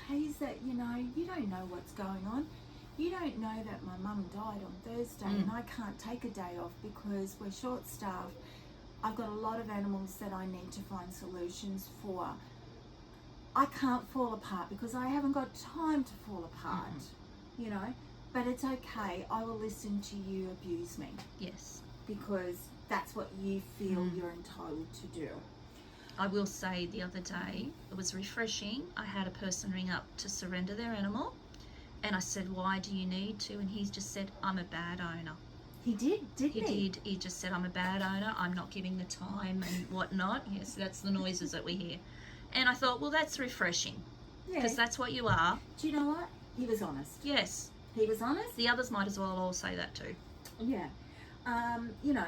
days that, you know, you don't know what's going on. You don't know that my mum died on Thursday and I can't take a day off because we're short-staffed. I've got a lot of animals that I need to find solutions for. I can't fall apart because I haven't got time to fall apart, you know. But it's okay. I will listen to you abuse me. Yes. Because that's what you feel you're entitled to do. I will say the other day, it was refreshing. I had a person ring up to surrender their animal. And I said, why do you need to? And he's just said, I'm a bad owner. He did, didn't he? He did. He just said, I'm a bad owner. I'm not giving the time and whatnot. Yes, that's the noises that we hear. And I thought, well, that's refreshing. Because that's what you are. Do you know what? He was honest. Yes. He was honest. The others might as well all say that too. Yeah. You know,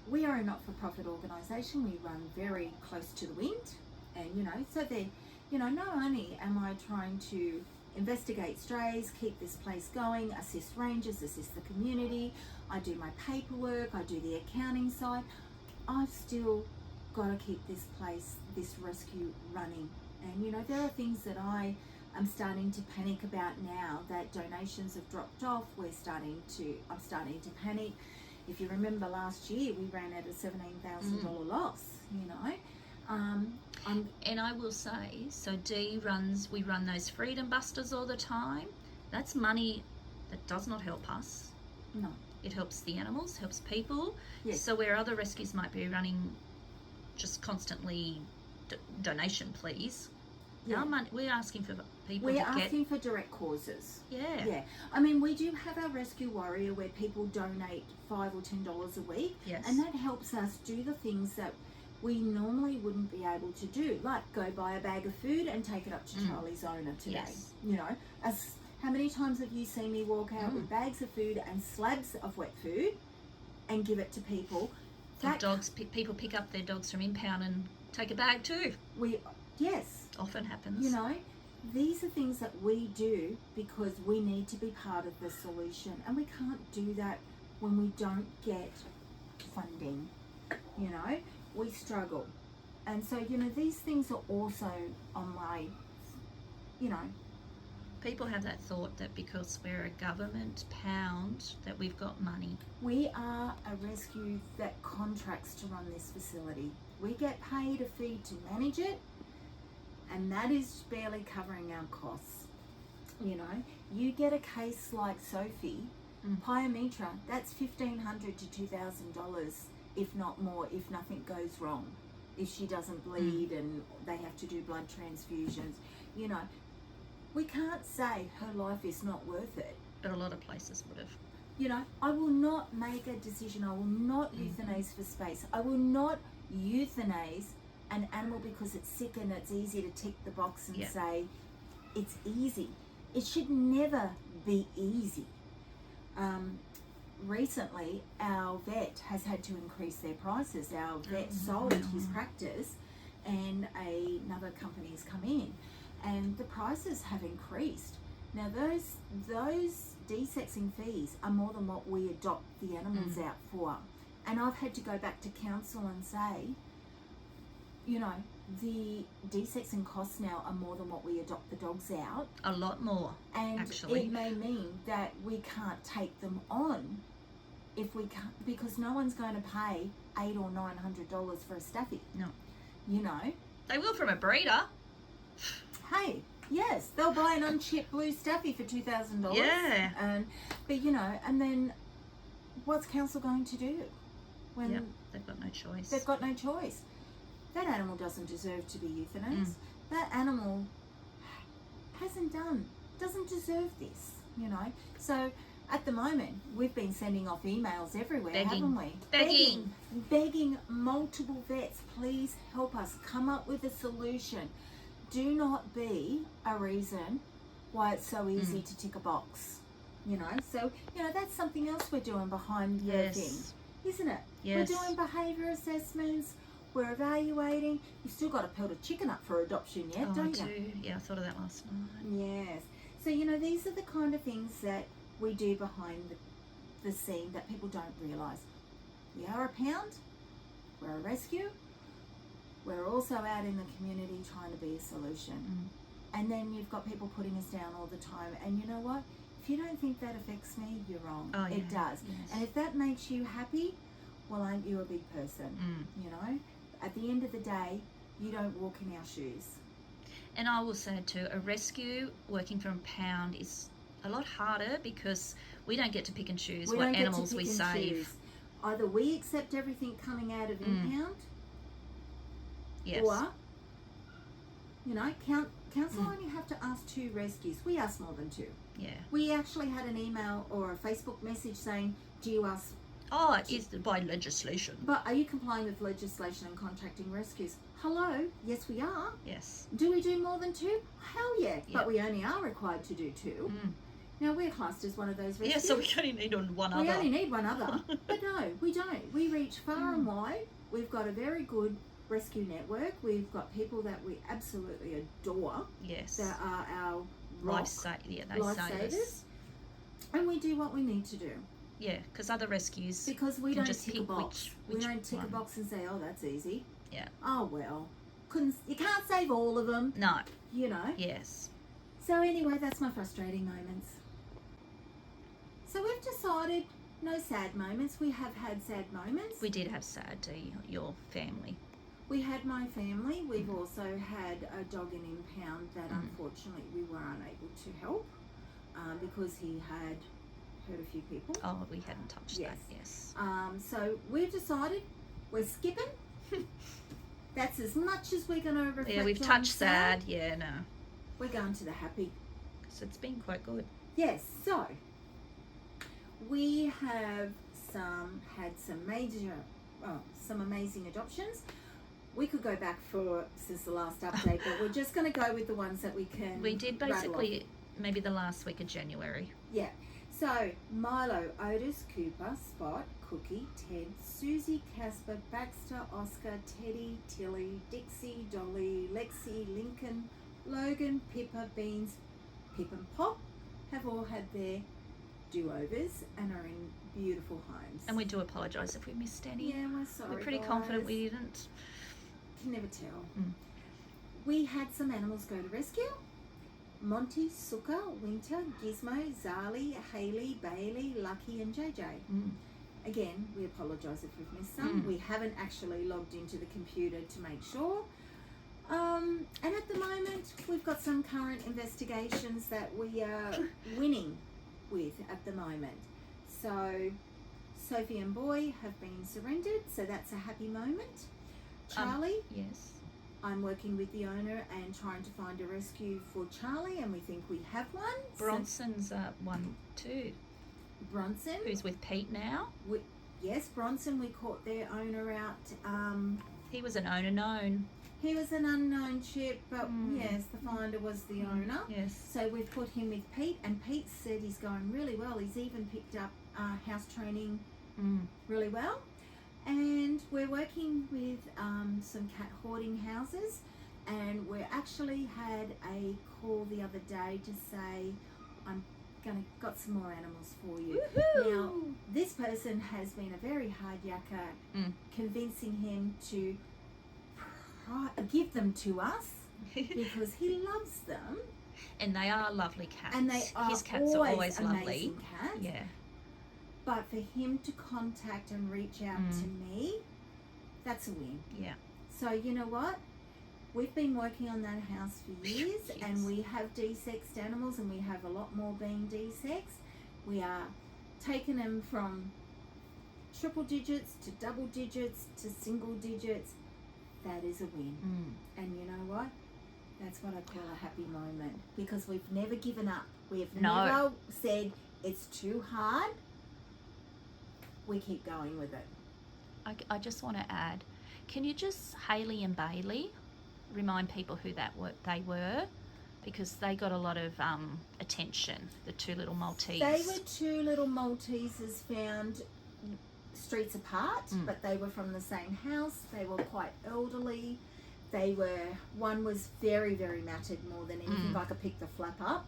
we are a not-for-profit organisation. We run very close to the wind. And, you know, so they, you know, not only am I trying to investigate strays, keep this place going, assist rangers, assist the community, I do my paperwork, I do the accounting side, I've still got to keep this place, this rescue running. And, you know, there are things that I am starting to panic about now that donations have dropped off. I'm starting to panic. If you remember last year, we ran at a $17,000 loss, you know. And I will say, so we run those Freedom Busters all the time. That's money that does not help us. No. It helps the animals, helps people. Yes. So where other rescues might be running just constantly donation, please. Yeah. Our money, we're asking for people We're to asking for direct causes. Yeah. Yeah. I mean, we do have our Rescue Warrior where people donate $5 or $10 a week. Yes. And that helps us do the things that we normally wouldn't be able to do, like go buy a bag of food and take it up to Charlie's owner today. Yes. You know, how many times have you seen me walk out with bags of food and slabs of wet food and give it to people? People pick up their dogs from impound and take a bag too. Yes. Often happens. You know, these are things that we do because we need to be part of the solution, and we can't do that when we don't get funding. You know, we struggle. And so, you know, these things are also on my, you know. People have that thought that because we're a government pound that we've got money. We are a rescue that contracts to run this facility. We get paid a fee to manage it, and that is barely covering our costs. You know, you get a case like Sophie, Pyometra, that's $1,500 to $2,000, if not more, if nothing goes wrong. If she doesn't bleed and they have to do blood transfusions, you know, we can't say her life is not worth it. But a lot of places would have. You know, I will not make a decision. I will not euthanize for space. I will not euthanize an animal because it's sick and it's easy to tick the box and say it's easy. It should never be easy. Recently, our vet has had to increase their prices. Our vet sold his practice and another company has come in and the prices have increased. Now those desexing fees are more than what we adopt the animals out for. And I've had to go back to council and say, you know, the desexing costs now are more than what we adopt the dogs out. A lot more, and actually. it may mean that we can't take them on if we can't, because no one's going to pay $800 or $900 for a staffy. No. You know? They will from a breeder. Hey, yes, they'll buy an unchipped blue staffy for $2,000. Yeah. But you know, and then what's council going to do when they've got no choice? They've got no choice. That animal doesn't deserve to be euthanized. That animal doesn't deserve this, you know. So at the moment, we've been sending off emails everywhere, haven't we? Begging multiple vets, please help us come up with a solution. Do not be a reason why it's so easy to tick a box, you know. So, you know, that's something else we're doing behind the thing, isn't it? Yes. We're doing behaviour assessments. We're evaluating. You've still got to pelt a chicken up for adoption yet, don't you? I do. Yeah, I thought of that last night. Yes. So, you know, these are the kind of things that we do behind the scene that people don't realise. We are a pound. We're a rescue. We're also out in the community trying to be a solution. And then you've got people putting us down all the time. And you know what? If you don't think that affects me, you're wrong. Oh, yeah. It does. Yes. And if that makes you happy, well, aren't you a big person? You know? At the end of the day, you don't walk in our shoes. And I will say too, a rescue working from a pound is a lot harder because we don't get to pick and choose what animals we save. Either we accept everything coming out of impound, or, you know, council only have to ask 2 rescues. We ask more than 2. Yeah. We actually had an email or a Facebook message saying, do you ask... Oh, it is by legislation. But are you complying with legislation and contracting rescues? Hello? Yes, we are. Yes. Do we do more than 2? Hell yeah. But we only are required to do 2. Now, we're classed as one of those rescues. Yeah, so we only need one other. We only need one other. But no, we don't. We reach far and wide. We've got a very good rescue network. We've got people that we absolutely adore. Yes. That are our lifesavers. And we do what we need to do. Yeah, because other rescues... Because we don't just tick a box. We don't tick a one. box and say, oh, that's easy. Yeah. Oh, well. You can't save all of them. No. You know. Yes. So anyway, that's my frustrating moments. So we've decided no sad moments. We have had sad moments. We did have sad to your family. We had my family. We've also had a dog in impound that unfortunately we were unable to help because he had hurt a few people. Oh, we hadn't touched that, yes. So we've decided we're skipping. That's as much as we're going to reflect on. Yeah, we've touched sad. Yeah, no. We're going to the happy. So it's been quite good. Yes, so we have had some amazing adoptions. We could go back since the last update, but we're just going to go with the ones that we can. We did basically maybe the last week of January. Yeah. So Milo, Otis, Cooper, Spot, Cookie, Ted, Susie, Casper, Baxter, Oscar, Teddy, Tilly, Dixie, Dolly, Lexi, Lincoln, Logan, Pippa, Beans, Pip and Pop have all had their do-overs and are in beautiful homes. And we do apologise if we missed any. Yeah, we're sorry. We're pretty confident we didn't. Can never tell. We had some animals go to rescue. Monty, Sooka, Winter, Gizmo, Zali, Haley, Bailey, Lucky and JJ. Again, we apologise if we've missed some. We haven't actually logged into the computer to make sure. And at the moment, we've got some current investigations that we are winning with at the moment. So Sophie and Boy have been surrendered, so that's a happy moment. Charlie, yes. I'm working with the owner and trying to find a rescue for Charlie, and we think we have one. Bronson's one too. Bronson. who's with Pete now. Yes, Bronson, we caught their owner out. He was an owner known. He was an unknown chip, but yes, the finder was the owner. Yes. So we've put him with Pete, and Pete said he's going really well. He's even picked up house training really well. And we're working with some cat hoarding houses, and we actually had a call the other day to say, I'm got some more animals for you. Woohoo! Now, this person has been a very hard yakker, convincing him to give them to us because he loves them. And they are lovely cats. And they are His cats are always amazing lovely. cats. Yeah. But for him to contact and reach out to me, that's a win. Yeah. So you know what? We've been working on that house for years, Yes. and we have de-sexed animals, and we have a lot more being de-sexed. We are taking them from triple digits to double digits to single digits. That is a win. And you know what? That's what I call a happy moment, because we've never given up. We've never said it's too hard. We keep going with it. I just want to add, can you just, Hayley and Bailey, remind people who they were? Because they got a lot of attention, the two little Maltese. They were two little Maltesers found streets apart, but they were from the same house. They were quite elderly. One was very, very matted, more than anything. I could pick the flap up.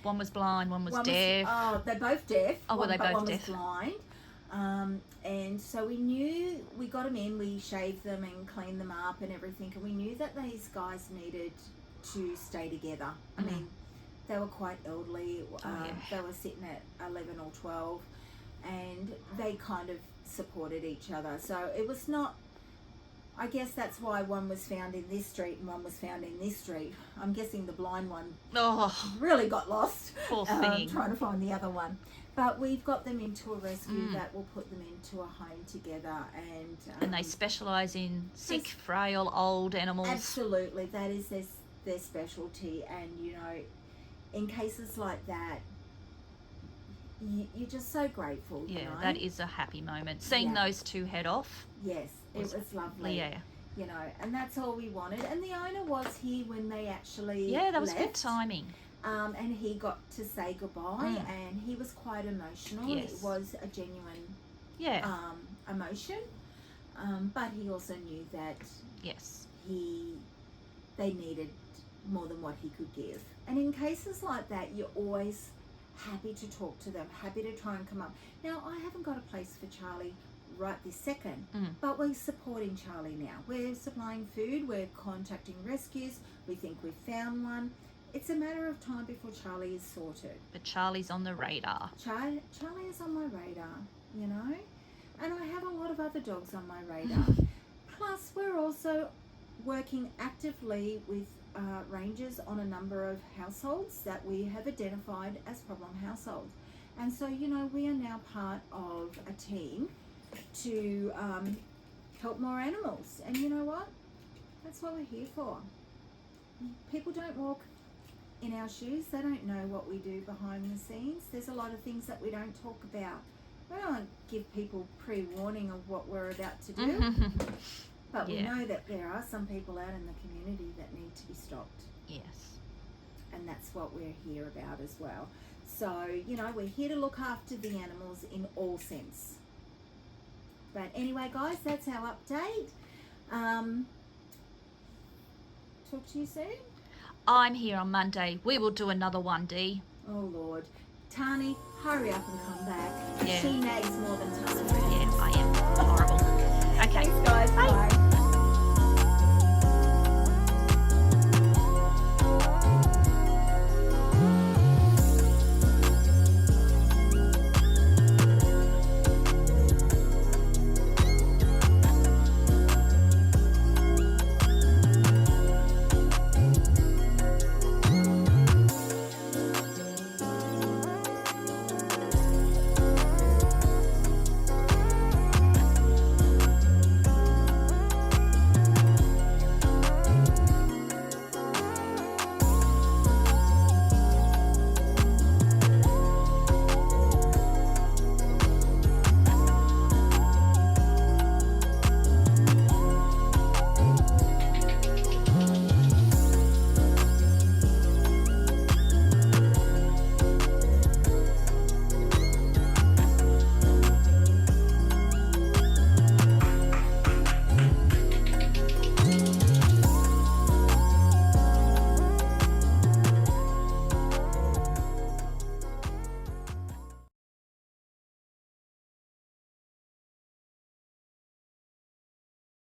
One was blind, one was deaf. They're both deaf. Oh, were they both one deaf? Was blind. And so we knew, we got them in, we shaved them and cleaned them up and everything, and we knew that these guys needed to stay together. I mean, they were quite elderly. They were sitting at 11 or 12, and they kind of supported each other. So it was not, I guess that's why one was found in this street and one was found in this street. I'm guessing the blind one really got lost. Poor thing. Trying to find the other one. But we've got them into a rescue that will put them into a home together. And they specialise in sick, frail, old animals. Absolutely. That is their specialty. And, you know, in cases like that, you're just so grateful. Yeah, you know? that is a happy moment. Seeing those two head off. Yes, it was lovely. Yeah. You know, and that's all we wanted. And the owner was here when they actually that was left. good timing. And he got to say goodbye, and he was quite emotional. Yes. It was a genuine emotion, but he also knew that they needed more than what he could give. And in cases like that, you're always happy to talk to them, happy to try and come up. Now, I haven't got a place for Charlie right this second, but we're supporting Charlie now. We're supplying food, we're contacting rescues, we think we've found one. It's a matter of time before Charlie is sorted. But Charlie's on the radar. Charlie is on my radar, you know, and I have a lot of other dogs on my radar. Plus, we're also working actively with rangers on a number of households that we have identified as problem households. And so, you know, we are now part of a team to help more animals. And you know what? That's what we're here for. People don't walk in our shoes. They don't know what we do behind the scenes. There's a lot of things that we don't talk about. We don't give people pre-warning of what we're about to do. But we know that there are some people out in the community that need to be stopped. Yes. And that's what we're here about as well. So, you know, we're here to look after the animals in all sense. But anyway, guys, that's our update. Talk to you soon. I'm here on Monday. We will do another one, Dee. Oh, Lord. Tani, hurry up and come back. Yeah. She nags more than Tani. Yeah,